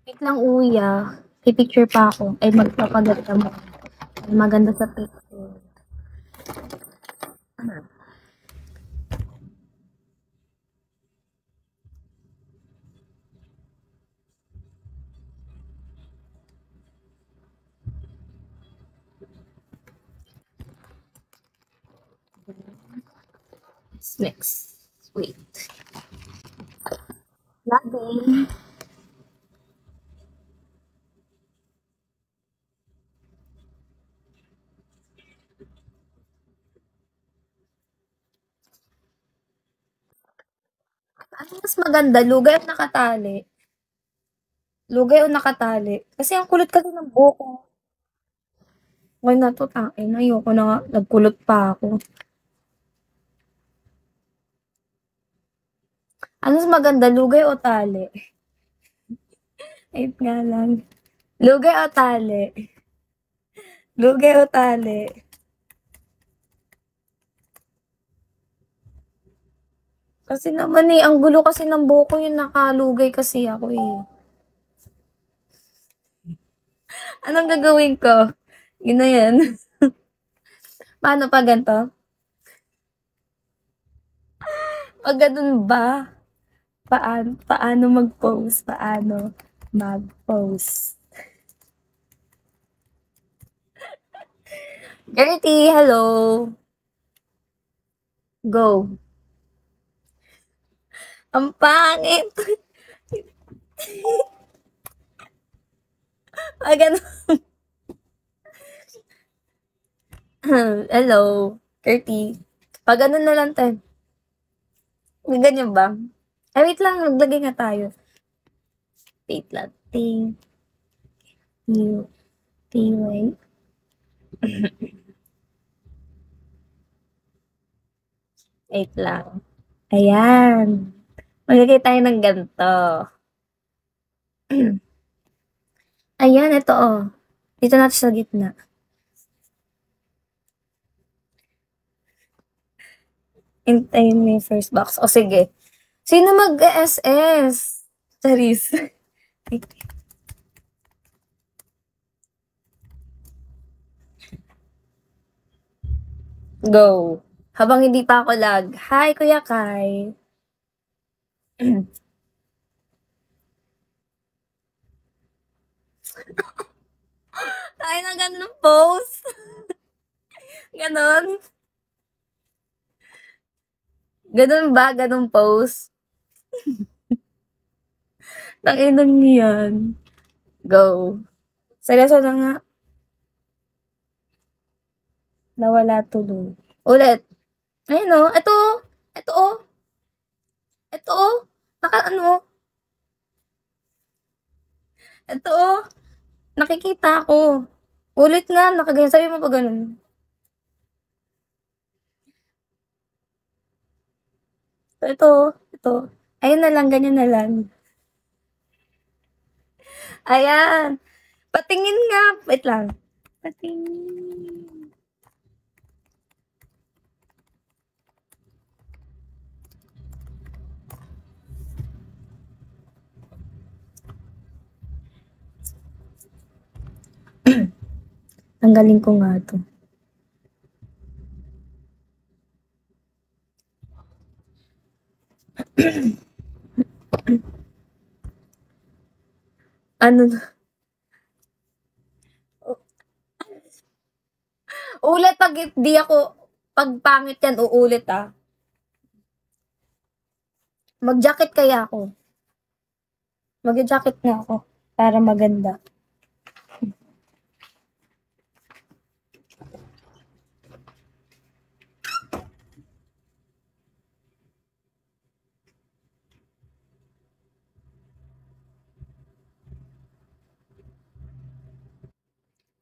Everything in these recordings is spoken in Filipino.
Wait lang uya, pipicture pa ako. Ay magpapaganda mo. Maganda sa picture. Let's mix. Wait. Lagi. Ano mas maganda, lugay o nakatali? Lugay o nakatali? Kasi ang kulot kasi ng buhok ko. Okey na 'to, tangina ayoko na nga, nagkulot pa ako. Ano mas maganda, lugay o tali? Wait nga lang. Lugay o tali? Lugay o tali? Kasi naman, eh, ang gulo kasi ng buhok ko yung nakalugay kasi ako, eh. Anong gagawin ko? Yun na yan. Paano 'pag gan'to? 'Pag gano'n ba? Paano mag-pose? Paano mag-pose? Gertie, hello. Go. Ang pangit. Pag gano'n. Hello, Gertie. Pag gano'n na lang 'te. May ganyan ba? Ay, wait lang, maglagay nga tayo. Wait lang. Wait. Wait lang. Ayan. Maglagay tayo ng ganito. Ayan, ito oh. Dito natin sa gitna. Hintayin mo yung first box. O sige. Sino mag-SS? Charis. Go. Habang hindi pa ako lag. Hi, Kuya Kai. Tayo na ganun pose. Ganon. Ganon ba? Ganon pose? Tanginan niyo yan. Go. Seryoso na nga. Nawala tuloy. Ulit. Ayun o. Ito. Ito o. Ito o. Naka ano. Ito o. Nakikita ko. Ulit nga. Nakaganyan. Sabi mo pa ganun. Ito. Ito. Ayun na lang. Ganyan na lang. Ayan. Patingin nga. Wait lang. Patingin. Ang galing ko nga to. Ano na? Ulit pag di ako, pag pangit yan, uulit ah. Mag-jacket kaya ako. Mag-jacket na ako para maganda.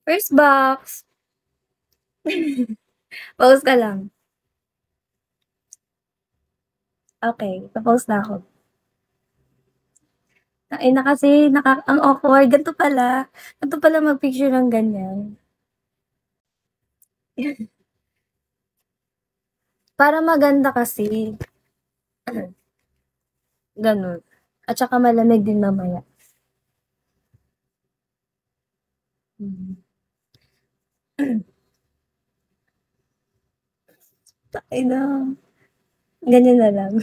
First box. Pause ka lang. Okay, pa-pause na ako. Ay na kasi, ang awkward. Ganito pala. Ganito pala mag-picture ng ganyan. Para maganda kasi. Ganun. At saka malamig din mamaya. Mm. Ina, ganyan na lang.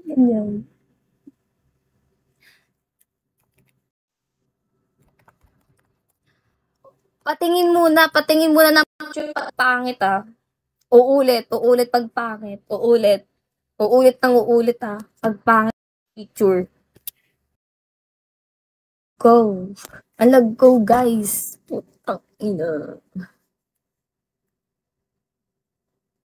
Ganyan. Patingin muna ng picture pag pangit ah. Uulit pag pangit. Uulit ng uulit ah. Pag pangit picture. Go. Alag go guys. Putang ina.